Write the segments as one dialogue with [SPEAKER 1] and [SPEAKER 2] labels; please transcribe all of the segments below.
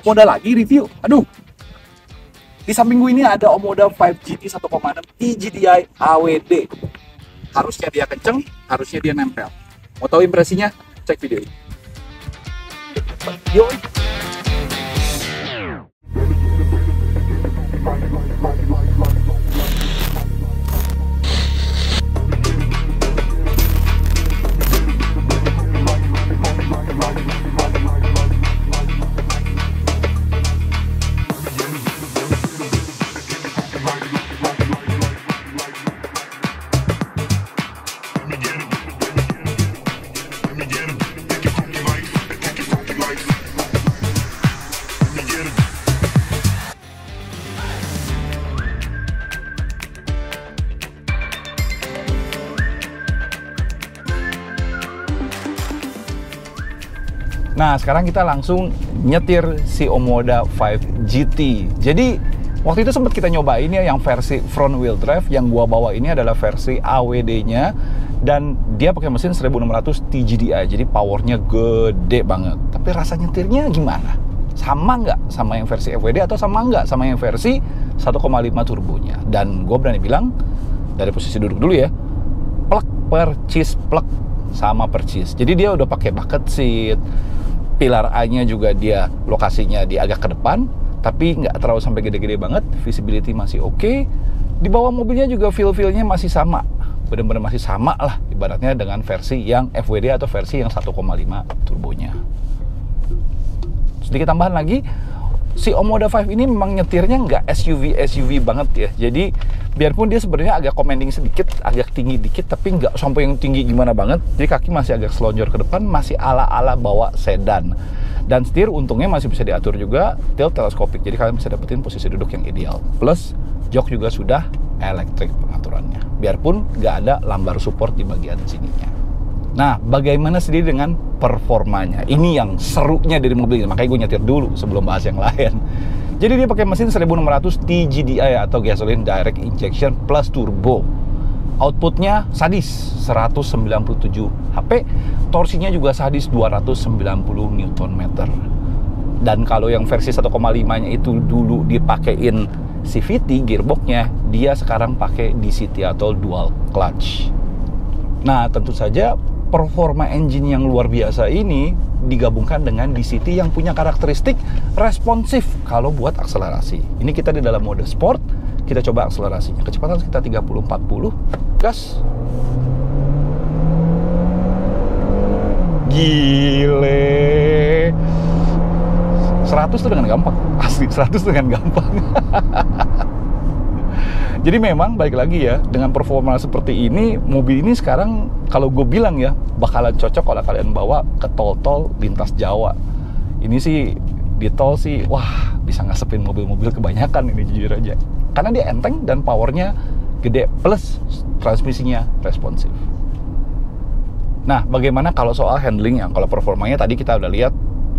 [SPEAKER 1] Omoda lagi review. Aduh. Di samping gue ini ada Omoda 5 GT 1.6 TGDI AWD. Harusnya dia kenceng, harusnya dia nempel. Mau tahu impresinya? Cek video ini. Yoi. Nah, sekarang kita langsung nyetir si Omoda 5 GT. Jadi, waktu itu sempat kita nyobain ya yang versi front wheel drive. Yang gua bawa ini adalah versi AWD-nya. Dan dia pakai mesin 1600 TGDI. Jadi, powernya gede banget. Tapi rasa nyetirnya gimana? Sama nggak sama yang versi FWD atau sama nggak sama yang versi 1.5 turbonya? Dan gua berani bilang, dari posisi duduk dulu ya, plug percis plug sama percis. Jadi, dia udah pakai bucket seat. Pilar A-nya juga dia lokasinya di agak ke depan, tapi nggak terlalu sampai gede-gede banget. Visibility masih oke. Di bawah mobilnya juga feel-feelnya masih sama. Benar-benar masih sama lah ibaratnya dengan versi yang FWD atau versi yang 1.5 turbonya. Sedikit tambahan lagi, si Omoda 5 ini memang nyetirnya nggak SUV banget ya. Jadi biarpun dia sebenarnya agak commanding sedikit, agak tinggi dikit, tapi nggak sampai yang tinggi gimana banget. Jadi kaki masih agak selonjor ke depan, masih ala-ala bawa sedan. Dan setir untungnya masih bisa diatur juga, tilt teleskopik. Jadi kalian bisa dapetin posisi duduk yang ideal. Plus jok juga sudah elektrik pengaturannya. Biarpun nggak ada lambar support di bagian sininya. Nah, bagaimana sendiri dengan performanya? Ini yang serunya dari mobil ini, makanya gue nyetir dulu sebelum bahas yang lain. Jadi dia pakai mesin 1600 TGDI atau gasoline direct injection plus turbo. Outputnya sadis 197 HP, torsinya juga sadis 290 Nm. Dan kalau yang versi 1.5-nya itu dulu dipakein CVT gearboxnya, dia sekarang pakai DCT atau dual clutch. Nah, tentu saja performa engine yang luar biasa ini digabungkan dengan DCT yang punya karakteristik responsif kalau buat akselerasi. Ini kita di dalam mode sport, kita coba akselerasinya. Kecepatan sekitar 30-40, gas. Gile. 100 tuh dengan gampang, asli 100 dengan gampang. Jadi memang balik lagi ya, dengan performa seperti ini, mobil ini sekarang kalau gue bilang ya, bakalan cocok kalau kalian bawa ke tol-tol lintas Jawa. Ini sih di tol sih, wah bisa ngasepin mobil-mobil kebanyakan ini jujur aja. Karena dia enteng dan powernya gede, plus transmisinya responsif. Nah, bagaimana kalau soal handling ya? Kalau performanya tadi kita udah lihat,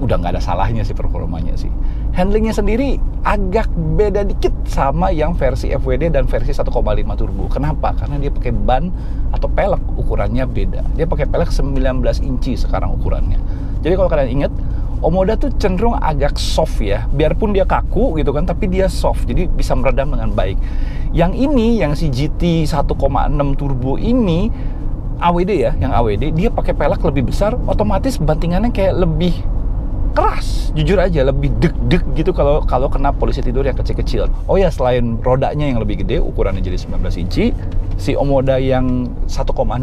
[SPEAKER 1] udah nggak ada salahnya sih performanya sih. Handlingnya sendiri agak beda dikit sama yang versi FWD dan versi 1.5 turbo. Kenapa? Karena dia pakai ban atau pelek ukurannya beda. Dia pakai pelek 19 inci sekarang ukurannya. Jadi kalau kalian ingat, Omoda tuh cenderung agak soft ya. Biarpun dia kaku gitu kan, tapi dia soft. Jadi bisa meredam dengan baik. Yang ini, yang si GT 1.6 turbo ini, AWD ya, yang AWD, dia pakai pelek lebih besar, otomatis bantingannya kayak lebih keras, jujur aja lebih deg-deg gitu kalau kena polisi tidur yang kecil-kecil. Oh ya, selain rodanya yang lebih gede, ukurannya jadi 19 inci, si Omoda yang 1.6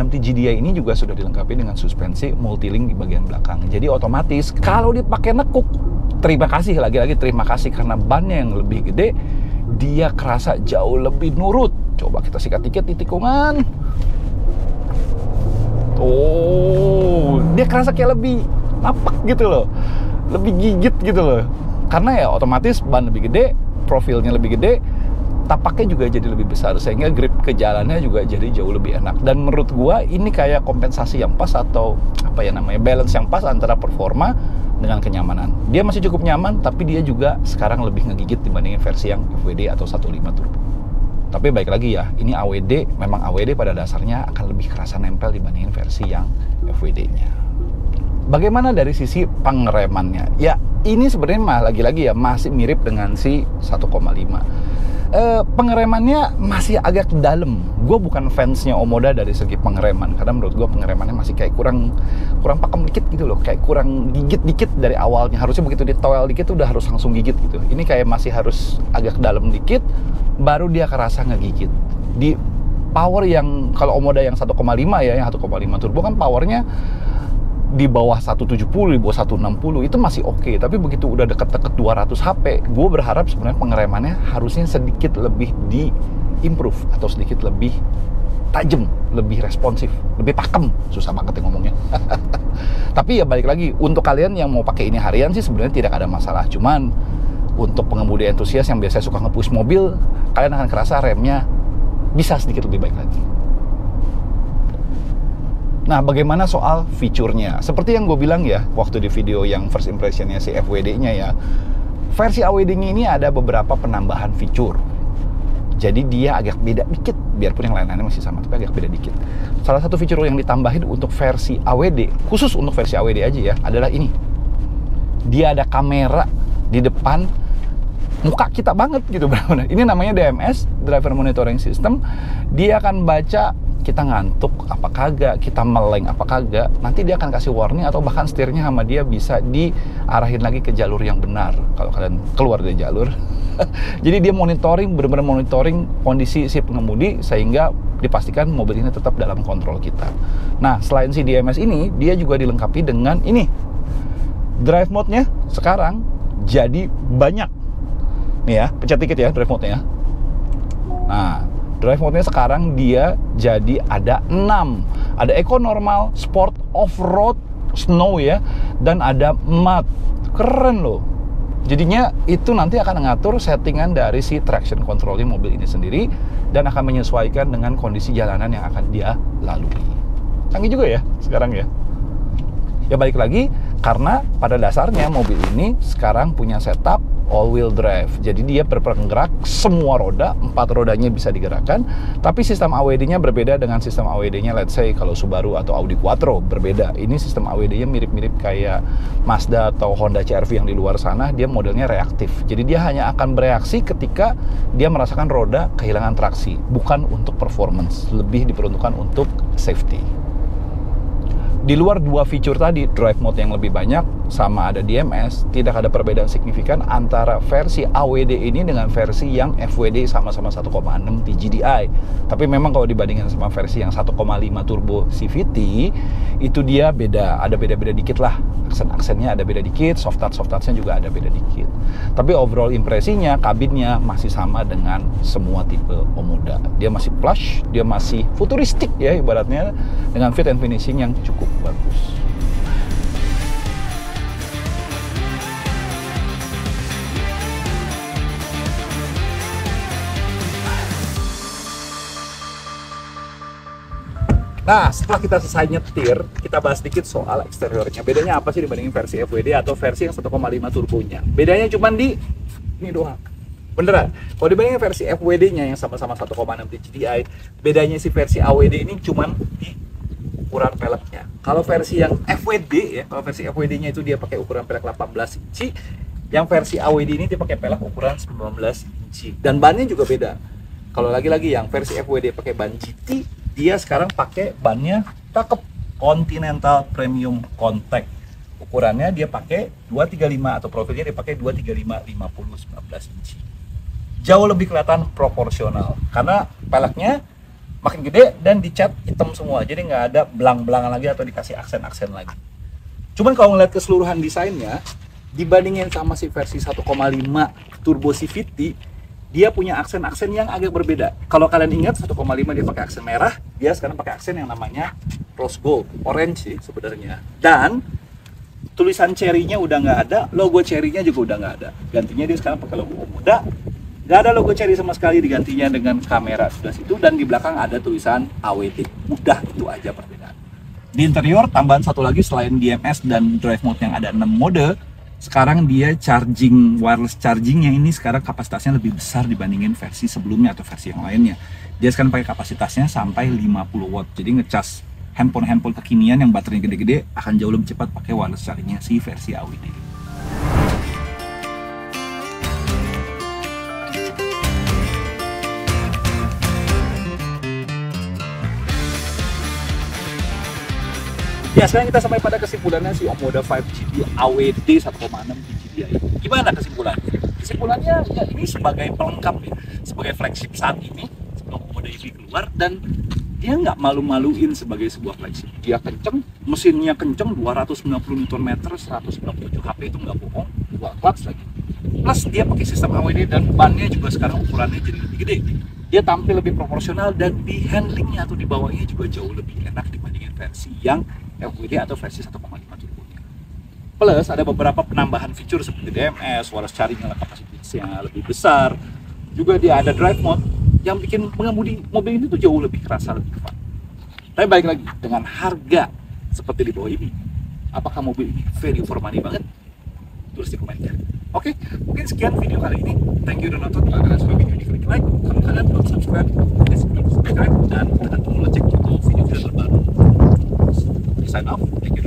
[SPEAKER 1] TGDI ini juga sudah dilengkapi dengan suspensi multilink di bagian belakang. Jadi otomatis kalau dipakai nekuk, terima kasih lagi-lagi terima kasih karena bannya yang lebih gede, dia kerasa jauh lebih nurut. Coba kita sikat dikit di tikungan. Oh, dia kerasa kayak lebih napak gitu loh. Lebih gigit gitu loh, karena ya otomatis ban lebih gede, profilnya lebih gede, tapaknya juga jadi lebih besar, sehingga grip ke jalannya juga jadi jauh lebih enak. Dan menurut gua ini kayak kompensasi yang pas atau apa ya namanya, balance yang pas antara performa dengan kenyamanan. Dia masih cukup nyaman, tapi dia juga sekarang lebih ngegigit dibandingin versi yang FWD atau 1.5 turbo. Tapi baik lagi ya, ini AWD, memang AWD pada dasarnya akan lebih kerasa nempel dibandingin versi yang FWD-nya. Bagaimana dari sisi pengeremannya? Ya, ini sebenarnya lagi-lagi ya masih mirip dengan si 1,5. Pengeremannya masih agak dalam. Gue bukan fansnya Omoda dari segi pengereman, karena menurut gue pengeremannya masih kayak kurang pakem dikit gitu loh, kayak kurang gigit dikit dari awalnya. Harusnya begitu ditoel dikit udah harus langsung gigit gitu. Ini kayak masih harus agak dalam dikit, baru dia kerasa ngegigit. Di power yang kalau Omoda yang 1,5 ya, yang 1,5 turbo kan powernya di bawah 170, di bawah 160 itu masih oke. Tapi begitu udah deket-deket 200 HP, gue berharap sebenarnya pengeremannya harusnya sedikit lebih di-improve atau sedikit lebih tajam, lebih responsif, lebih pakem. Susah banget ya ngomongnya. Tapi ya balik lagi, untuk kalian yang mau pakai ini harian sih sebenarnya tidak ada masalah. Cuman untuk pengemudi antusias yang biasanya suka nge-push mobil, kalian akan kerasa remnya bisa sedikit lebih baik lagi. Nah, bagaimana soal fiturnya? Seperti yang gue bilang ya, waktu di video yang first impressionnya si FWD-nya ya, versi AWD-nya ini ada beberapa penambahan fitur. Jadi dia agak beda dikit, biarpun yang lain-lainnya masih sama, tapi agak beda dikit. Salah satu fitur yang ditambahin untuk versi AWD, khusus untuk versi AWD aja ya, adalah ini. Dia ada kamera di depan muka kita banget gitu, benar-benar. Ini namanya DMS, Driver Monitoring System. Dia akan baca kita ngantuk apa kagak, kita meleng apa kagak, nanti dia akan kasih warning atau bahkan setirnya sama dia bisa diarahin lagi ke jalur yang benar kalau kalian keluar dari jalur. Jadi dia monitoring, benar-benar monitoring kondisi si pengemudi sehingga dipastikan mobil ini tetap dalam kontrol kita. Nah, selain si DMS ini, dia juga dilengkapi dengan ini. Drive mode-nya sekarang jadi banyak. Nih ya, pencet dikit ya drive mode-nya. Nah, drive mode-nya sekarang dia jadi ada 6. Ada Eco Normal, Sport, Off-Road, Snow ya, dan ada Mud. Keren loh. Jadinya itu nanti akan ngatur settingan dari si traction control-nya mobil ini sendiri dan akan menyesuaikan dengan kondisi jalanan yang akan dia lalui. Canggih juga ya sekarang ya. Ya balik lagi, karena pada dasarnya mobil ini sekarang punya setup all-wheel drive. Jadi dia bergerak semua roda, 4 rodanya bisa digerakkan. Tapi sistem AWD-nya berbeda dengan sistem AWD-nya let's say kalau Subaru atau Audi Quattro, berbeda. Ini sistem AWD-nya mirip-mirip kayak Mazda atau Honda CR-V yang di luar sana. Dia modelnya reaktif. Jadi dia hanya akan bereaksi ketika dia merasakan roda kehilangan traksi. Bukan untuk performance, lebih diperuntukkan untuk safety. Di luar dua fitur tadi, drive mode yang lebih banyak, sama ada DMS, tidak ada perbedaan signifikan antara versi AWD ini dengan versi yang FWD sama-sama 1,6 TGDI. Tapi memang kalau dibandingkan sama versi yang 1,5 turbo CVT, itu dia beda, ada beda-beda dikit lah. Aksen-aksennya ada beda dikit, soft touch-nya juga ada beda dikit. Tapi overall impresinya, kabinnya masih sama dengan semua tipe Omoda. Dia masih plush, dia masih futuristik ya ibaratnya, dengan fit and finishing yang cukup bagus. Nah, setelah kita selesai nyetir, kita bahas sedikit soal eksteriornya. Bedanya apa sih dibandingin versi FWD atau versi yang 1,5 turbonya? Bedanya cuma di ini doang. Beneran. Kalau dibandingin versi FWD-nya yang sama-sama 1,6 TGDI, bedanya si versi AWD ini cuma di ukuran peleknya. Kalau versi yang FWD ya, kalau versi FWD-nya itu dia pakai ukuran pelek 18 inci, yang versi AWD ini dia pakai pelek ukuran 19 inci. Dan bannya juga beda. Kalau lagi-lagi yang versi FWD pakai ban GT, dia sekarang pakai bannya cakep, Continental Premium Contact. Ukurannya dia pakai 235 atau profilnya dia pakai 235 50 19 inci. Jauh lebih kelihatan proporsional karena peleknya makin gede dan dicat hitam semua, jadi nggak ada belang-belangan lagi atau dikasih aksen-aksen lagi. Cuman kalau ngeliat keseluruhan desainnya, dibandingin sama si versi 1,5 turbo CVT, dia punya aksen-aksen yang agak berbeda. Kalau kalian ingat 1,5 dia pakai aksen merah, dia sekarang pakai aksen yang namanya rose gold, orange sih sebenarnya. Dan tulisan cherry-nya udah nggak ada, logo cherry-nya juga udah nggak ada. Gantinya dia sekarang pakai logo Omoda. Nggak ada logo cherry sama sekali, digantinya dengan kamera sebelah situ, dan di belakang ada tulisan AWD. Udah, itu aja perbedaan. Di interior tambahan satu lagi selain DMS dan drive mode yang ada 6 mode, sekarang dia wireless chargingnya ini sekarang kapasitasnya lebih besar dibandingin versi sebelumnya atau versi yang lainnya. Dia sekarang pakai kapasitasnya sampai 50 watt, jadi ngecas handphone kekinian yang baterainya gede-gede akan jauh lebih cepat pakai wireless charging-nya si versi AWD. Ya, sekarang kita sampai pada kesimpulannya si Omoda 5GT AWD 1,6 inci dia ini. Gimana kesimpulannya? Kesimpulannya ya ini sebagai pelengkap ya, sebagai flagship saat ini sebelum Omoda EV keluar, dan dia nggak malu-maluin sebagai sebuah flagship. Dia kenceng, mesinnya kenceng, 290 Nm, 197 HP itu nggak bohong, 2 clutch lagi. Plus dia pakai sistem AWD dan bannya juga sekarang ukurannya jadi lebih gede. Dia tampil lebih proporsional dan di handlingnya atau di bawahnya juga jauh lebih enak dibandingin versi yang AWD atau versi 1,5 turbo. Plus ada beberapa penambahan fitur seperti DMS, wireless charging yang kapasitasnya lebih besar. Juga dia ada drive mode yang bikin mengemudi mobil ini tuh jauh lebih kerasa, lebih fun. Tapi balik lagi, dengan harga seperti di bawah ini, apakah mobil ini value for money banget? Tulis di komentar. Oke, mungkin sekian video kali ini. Thank you udah nonton. Kalau kalian suka video ini, klik like. Kalau kalian belum subscribe, subscribe dan tekan tombol lonceng untuk video-video terbaru. Sign off. Thank you.